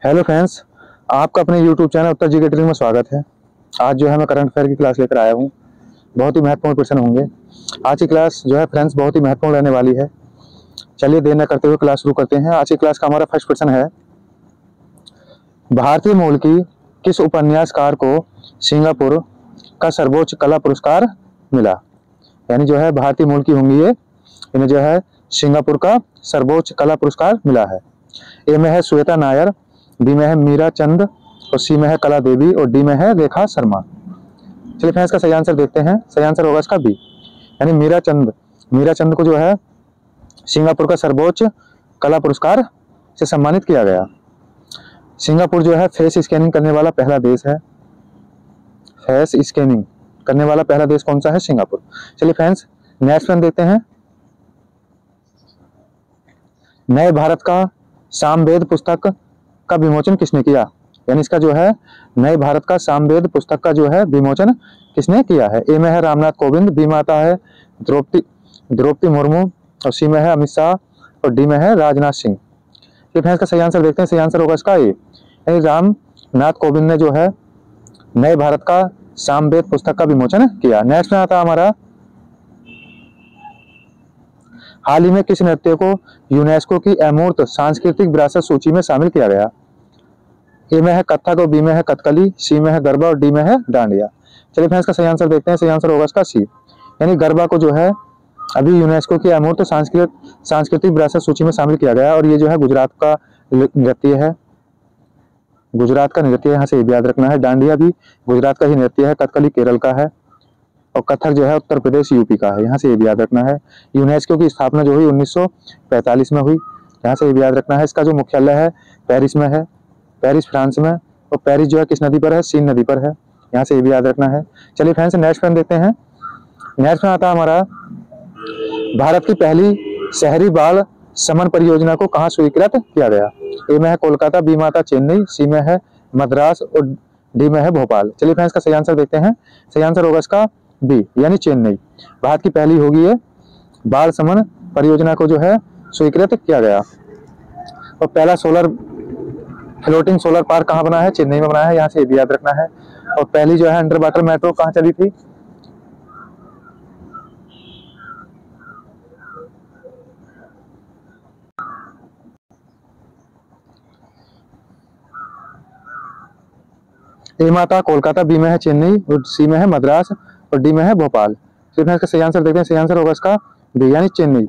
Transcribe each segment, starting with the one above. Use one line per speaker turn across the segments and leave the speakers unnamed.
Hello friends, आपका अपने YouTube channel उत्तर जी के ट्रेनिंग में स्वागत है। आज जो है मैं करंट अफेयर की क्लास लेकर आया हूँ। बहुत ही महत्वपूर्ण क्वेश्चन होंगे। आज की क्लास जो है फ्रेंड्स बहुत ही महत्वपूर्ण रहने वाली है। चलिए देर न करते हुए क्लास शुरू करते हैं। आज की क्लास का हमारा फर्स्ट क्वेश्चन है, भारतीय मूल की किस उपन्यासकार को सिंगापुर का सर्वोच्च कला पुरस्कार मिला। यानी जो है भारतीय मूल की होंगी ये, इन्हें जो है सिंगापुर का सर्वोच्च कला पुरस्कार मिला है। ए में है श्वेता नायर, बी में है मीरा चंद और सी में है कला देवी और डी में है रेखा शर्मा। चलिए फ्रेंड्स इसका सही आंसर देखते हैं। सही आंसर होगा इसका बी, यानी मीरा चंद को जो है सिंगापुर का सर्वोच्च कला पुरस्कार से सम्मानित किया गया। सिंगापुर जो है फेस स्कैनिंग करने वाला पहला देश है। फेस स्कैनिंग करने वाला पहला देश कौन सा है? सिंगापुर। चलिए फ्रेंड्स नेक्स्ट वन देखते हैं। नए भारत का सामवेद पुस्तक का विमोचन किसने किया। यानी इसका जो है नए भारत का सामवेद पुस्तक का जो है विमोचन किसने किया है। ए में है रामनाथ कोविंद, बी में आता है द्रौपदी मुर्मू और सी में है अमित शाह और डी में है राजनाथ सिंह। फिर इसका सही आंसर देखते हैं। सही आंसर होगा इसका ए, यानी रामनाथ कोविंद ने जो है नए भारत का सामवेद पुस्तक का विमोचन किया। नेक्स्ट में आता है हमारा, हाल ही में किस नृत्य को यूनेस्को की अमूर्त सांस्कृतिक विरासत सूची में शामिल किया गया। ए में है कथक और बी में है कथकली, सी में है गरबा और डी में है डांडिया। चलिए फ्रेंड्स इसका सही आंसर देखते हैं। सही आंसर होगा इसका सी, यानी गरबा को जो है अभी यूनेस्को की अमूर्त सांस्कृतिक विरासत सूची में शामिल किया गया और ये जो है गुजरात का नृत्य है। गुजरात का नृत्य यहाँ से याद रखना है। डांडिया भी गुजरात का ही नृत्य है। कथकली केरल का है और कथक जो है उत्तर प्रदेश यूपी का है। यहाँ से ये याद रखना है। यूनेस्को की स्थापना जो हुई 1945 में हुई, यहाँ से ये याद रखना है। इसका जो मुख्यालय है पेरिस में है, पेरिस फ्रांस में, और पेरिस जो है किस नदी पर है? सीन नदी पर है। यहाँ से ये भी याद रखना है। चलिए फ्रेंड्स नेक्स्ट वन देखते हैं। नेक्स्ट में आता है हमारा, भारत की पहली शहरी बाल समन परियोजना को कहाँ स्वीकृत किया गया। ए में है कोलकाता, बी में आता चेन्नई, सी में है मद्रास और डी में है भोपाल। चलिए फ्रेंड्स का सही आंसर देखते हैं। सही आंसर होगा इसका बी, यानी चेन्नई। भारत की पहली होगी ये बाल समन परियोजना को जो है स्वीकृत किया गया। और पहला फ्लोटिंग सोलर पार्क कहाँ बना है? चेन्नई में बना है। यहाँ से ये भी याद रखना है। और पहली जो है अंडर वाटर मेट्रो कहाँ चली थी? ए में आता कोलकाता, बी में है चेन्नई और सी में है मद्रास और डी में है भोपाल। फिर इसका सही आंसर देखते हैं। सही आंसर होगा इसका बी, यानी चेन्नई।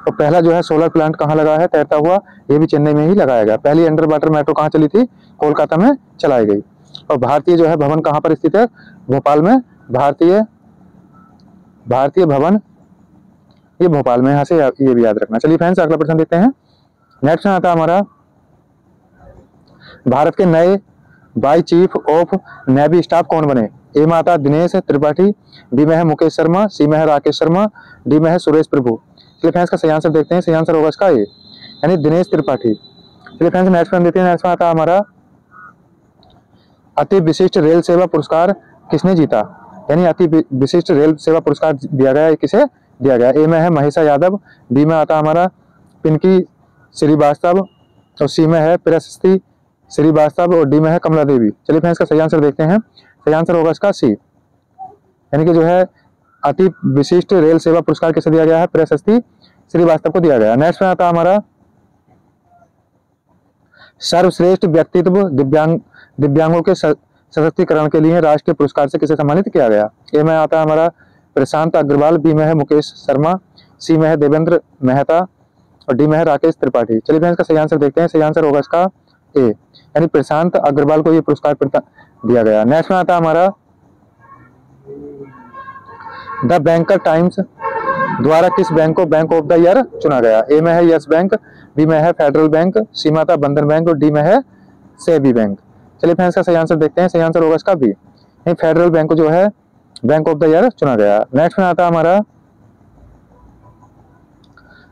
और पहला जो है सोलर प्लांट कहाँ लगा है तैरता हुआ? ये भी चेन्नई में ही लगाया गया। पहली अंडर वाटर मेट्रो कहाँ चली थी? कोलकाता में चलाई गई। और भारतीय जो है भवन कहाँ पर स्थित है? भोपाल में। भारतीय भवन ये भोपाल में। यहाँ से ये भी याद रखना। चलिए फ्रेंड्स अगला प्रश्न देखते हैं। नेक्स्ट आता है हमारा, भारत के नए vice chief of navy staff कौन बने। ए में आता दिनेश त्रिपाठी, बी में है मुकेश शर्मा, सी में है राकेश शर्मा, डी में है सुरेश प्रभु। चलिए फ्रेंड्स का सही आंसर देखते हैं। सही आंसर होगा इसका ए, यानी दिनेश त्रिपाठी। चलिए फ्रेंड्स नेक्स्ट वन देखते हैं। नेक्स्ट आता है हमारा, अति विशिष्ट रेल सेवा पुरस्कार किसने जीता। यानी अति विशिष्ट रेल सेवा पुरस्कार दिया गया, किसे दिया गया? ए में है महेशा यादव, बी में आता हमारा पिंकी श्रीवास्तव और सी में है प्रशस्ति श्रीवास्तव और डी में है कमला देवी। चलिए फ्रेंड्स का सही आंसर देखते हैं। सही आंसर होगा इसका सी, यानी कि जो है अति विशिष्ट रेल सेवा पुरस्कार किसे दिया गया है? प्रशस्ति श्रीवास्तव को दिया गया। नेक्स्ट में आता हमारा, सर्वश्रेष्ठ व्यक्तित्व दिव्यांगों के सशक्तिकरण के लिए राष्ट्रीय पुरस्कार से किसे सम्मानित किया गया। ए में आता है हमारा प्रशांत अग्रवाल, बी में है मुकेश शर्मा, सी में है देवेंद्र मेहता और डी में है राकेश त्रिपाठी। चलिए फ्रेंड्स का सही आंसर देखते हैं। सही आंसर होगा इसका ए, यानी प्रशांत अग्रवाल को यह पुरस्कार दिया गया। नेक्स्ट में आता है हमारा, द बैंकर टाइम्स द्वारा किस बैंक को बैंक ऑफ द ईयर चुना गया। ए में है यस बैंक, बी में है फेडरल बैंक, सी में आता बंधन बैंक और डी में है सेबी बैंक। चलिए फ्रेंड्स का सही आंसर देखते हैं। सही आंसर होगा इसका बी, यानी फेडरल बैंक को जो है बैंक ऑफ द ईयर चुना गया। नेक्स्ट में आता है हमारा,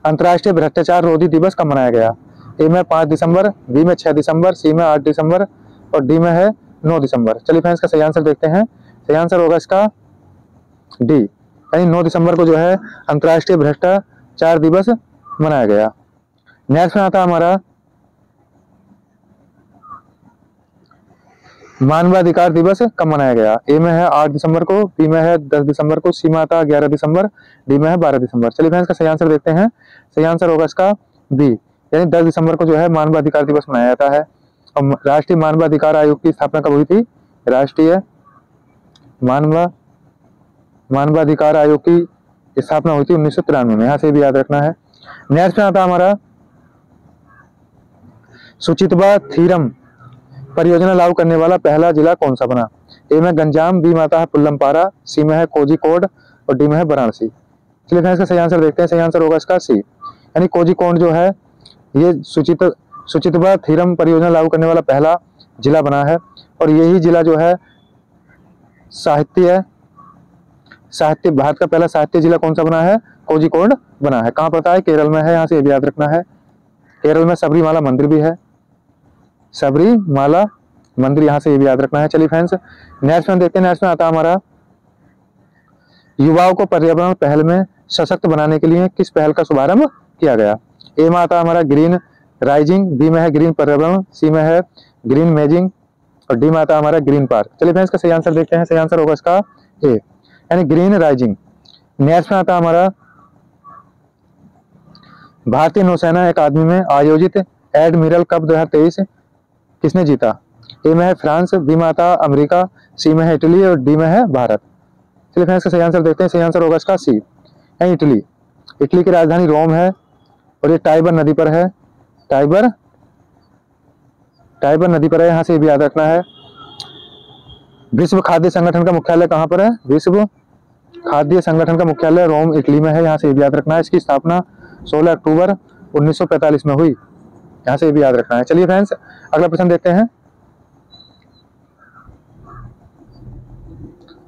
अंतर्राष्ट्रीय भ्रष्टाचार रोधी दिवस कब मनाया गया। ए में 5 दिसंबर, बी में 6 दिसंबर, सी में 8 दिसंबर और डी में है 9 दिसंबर। चलिए फ्रेंड्स का सही आंसर देखते हैं। सही आंसर होगा इसका डी, यानी 9 दिसंबर को जो है अंतर्राष्ट्रीय भ्रष्टाचार दिवस मनाया गया। नेक्स्ट में आता है हमारा, मानवाधिकार दिवस कब मनाया गया? ए में है 8 दिसंबर को, बी में है 10 दिसंबर को, सी में आता है 11 दिसंबर, डी में है 12 दिसंबर। चलिए फ्रेंड्स, का सही आंसर देखते हैं। सही आंसर होगा इसका बी, यानी 10 दिसंबर को जो है मानवाधिकार दिवस मनाया जाता है। और राष्ट्रीय मानवाधिकार आयोग की स्थापना कब हुई थी? राष्ट्रीय मानवाधिकार आयोग की स्थापना हुई थी 1993 में। यहाँ से भी याद रखना है। नेक्स्ट में आता हमारा सुचित्वा थीरम परियोजना लागू करने वाला पहला जिला कौन सा बना? ए में गंजाम, बी में आता है पुल्लमपारा, सी में है कोझिकोड और डी में है वाराणसी। चलिए फ्रेंड्स, इसका सही आंसर देखते हैं। सही आंसर होगा इसका सी, यानी कोझिकोड जो है ये सुचित्वा थीरम परियोजना लागू करने वाला पहला जिला बना है। और यही जिला जो है साहित्य भारत का पहला साहित्य जिला कौन सा बना है? कोझिकोड बना है। कहाँ पता है? केरल में है। यहाँ से ये भी याद रखना है। केरल में सबरीमाला मंदिर भी है, सबरीमाला मंदिर, यहाँ से ये भी याद रखना है। चलिए फ्रेंड्स, नेक्स्ट में देखते हैं। नेक्स्ट में आता है हमारा युवाओं को पर्यावरण पहल में सशक्त बनाने के लिए किस पहल का शुभारंभ किया गया? ए में आता है हमारा ग्रीन राइजिंग, बी में है ग्रीन पर्यावरण, सी में है ग्रीन मेजिंग और डी में आता है हमारा ग्रीन पार्क। चलिए फ्रेंड्स, का सही आंसर देखते हैं। सही आंसर होगा इसका ए, यानी ग्रीन राइजिंग। नेक्स्ट में आता है हमारा भारतीय नौसेना अकादमी में आयोजित एडमिरल कप 2023 किसने जीता? ए में है फ्रांस, बी में आता है अमेरिका, सी में है इटली और डी में है भारत। चलिए फ्रेंड्स, का सही आंसर देखते हैं। सही आंसर होगा इसका सी, यानी इटली। इटली की राजधानी रोम है और ये टाइबर नदी पर है। टाइबर नदी पर है, यहाँ से भी याद रखना है। विश्व खाद्य संगठन का मुख्यालय कहाँ पर है? विश्व खाद्य संगठन का मुख्यालय रोम इटली में है। यहाँ से भी याद रखना है। इसकी स्थापना 16 अक्टूबर 1945 में हुई। यहाँ से भी याद रखना है। चलिए फ्रेंड्स, अगला प्रश्न देखते हैं।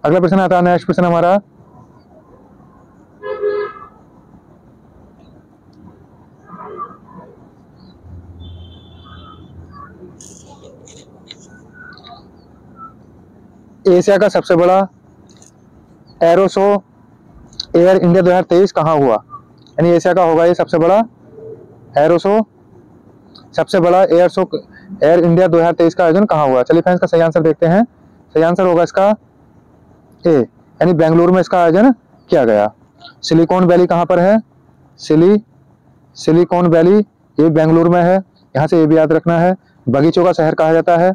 अगला प्रश्न आता है, नेक्स्ट प्रश्न हमारा एशिया का सबसे बड़ा एरो शो एयर इंडिया 2023 कहाँ हुआ? यानी एशिया का होगा ये सबसे बड़ा एरो शो, सबसे बड़ा एयर इंडिया 2023 का आयोजन कहाँ हुआ? चलिए फ्रेंड्स, का सही आंसर देखते हैं। सही आंसर होगा इसका ए, यानी बेंगलुरु में इसका आयोजन किया गया। सिलिकॉन वैली कहाँ पर है? सिलिकॉन वैली ये बेंगलुरु में है। यहाँ से ये भी याद रखना है। बगीचों का शहर कहा जाता है,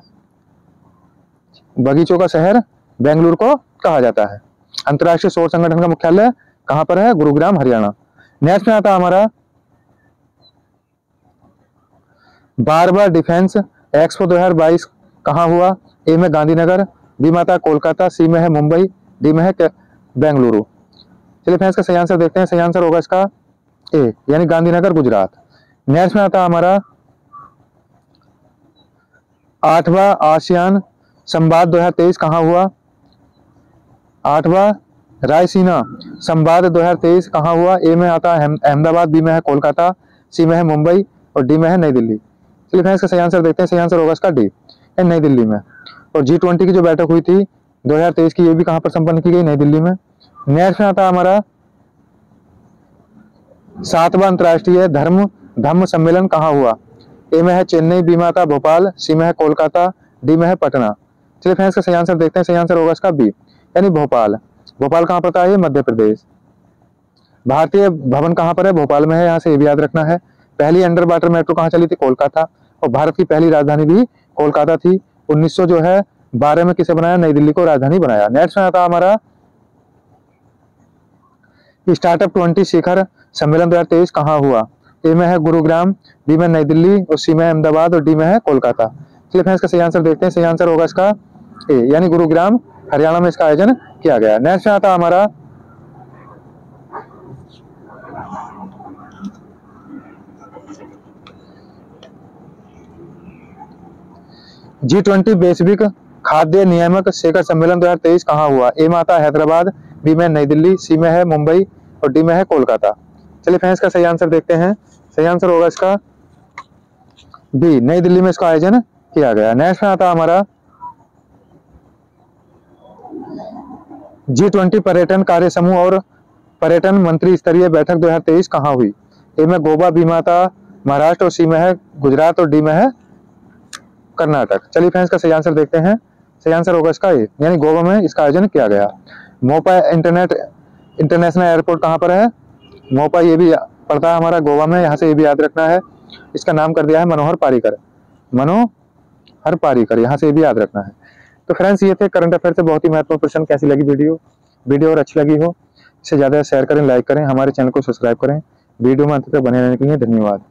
बगीचों का शहर बेंगलुरु को कहा जाता है। अंतर्राष्ट्रीय सौर संगठन का मुख्यालय कहाँ पर है? गुरुग्राम, हरियाणा। नेक्स्ट में आता है हमारा 12वां डिफेंस एक्सपो 2022 कहाँ हुआ? ए में गांधीनगर, बी में आता है कोलकाता, सी में है मुंबई, डी में है बेंगलुरु। चलिए फ्रेंड्स, का सही आंसर देखते हैं। सही आंसर होगा इसका ए, यानी गांधीनगर, गुजरात। नेक्स्ट में आता है हमारा 8वां आसियान संवाद 2023 कहाँ हुआ? 8वां रायसीना संवाद 2023 कहाँ हुआ? ए में आता है अहमदाबाद, बी में है कोलकाता, सी में है मुंबई और डी में है नई दिल्ली। चलिए फ्रेंड्स, का सही आंसर देखते हैं। सही आंसर होगा इसका डी, नई दिल्ली में। और G20 की जो बैठक हुई थी 2023 की, ये भी कहाँ पर संपन्न की गई? नई दिल्ली में। नेक्स्ट में आता है हमारा 7वां अंतर्राष्ट्रीय धम्म सम्मेलन कहाँ हुआ? ए में है चेन्नई, बी में आता है भोपाल, सी में है कोलकाता, डी में है पटना। चलिए फ्रेंड्स, का सही आंसर देखते हैं। सही आंसर होगा इसका बी, यानी भोपाल। भोपाल कहाँ पता है? मध्य प्रदेश। भारतीय भवन कहाँ पर है? भोपाल में है। यहाँ से ये भी याद रखना है। पहली अंडर वाटर मेट्रो कहाँ चली थी? कोलकाता। और भारत की पहली राजधानी भी कोलकाता थी। 1912 में किसे बनाया? नई दिल्ली को राजधानी बनाया। नेक्स्ट में आता हमारा स्टार्टअप 20 शिखर सम्मेलन 2023 कहाँ हुआ? ए में है गुरुग्राम, बी में नई दिल्ली और सी में अहमदाबाद और डी में है कोलकाता। चलिए फ्रेंड्स, का सही आंसर देखते हैं। सही आंसर होगा इसका ए, यानी गुरुग्राम, हरियाणा में इसका आयोजन किया गया। नेक्स्ट में आता हमारा G20 वैश्विक खाद्य नियामक शिखर सम्मेलन 2023 कहाँ हुआ? ए में आता है हैदराबाद, बी में नई दिल्ली, सी में है मुंबई और डी में है कोलकाता। चलिए फ्रेंड्स, का सही आंसर देखते हैं। सही आंसर होगा इसका बी, नई दिल्ली में इसका आयोजन किया गया। नेक्स्ट में आता हमारा G20 पर्यटन कार्य समूह और पर्यटन मंत्री स्तरीय बैठक 2023 कहाँ हुई? ए में गोवा, बी में आता महाराष्ट्र और सी में है गुजरात और डी में है कर्नाटक। चलिए फ्रेंड्स, का सही आंसर देखते हैं। सही आंसर होगा इसका ए, यानी गोवा में इसका आयोजन किया गया। मोपा इंटरनेशनल एयरपोर्ट कहाँ पर है? मोपा ये भी पड़ता है हमारा गोवा में, यहाँ से ये भी याद रखना है। इसका नाम कर दिया है मनोहर पारीकर, मनोहर पारीकर, यहाँ से ये भी याद रखना है। तो फ्रेंड्स ये थे करंट अफेयर से बहुत ही महत्वपूर्ण प्रश्न। कैसी लगी वीडियो और अच्छी लगी हो इसे ज़्यादा शेयर करें, लाइक करें, हमारे चैनल को सब्सक्राइब करें। वीडियो में अंत तक बने रहने के लिए धन्यवाद।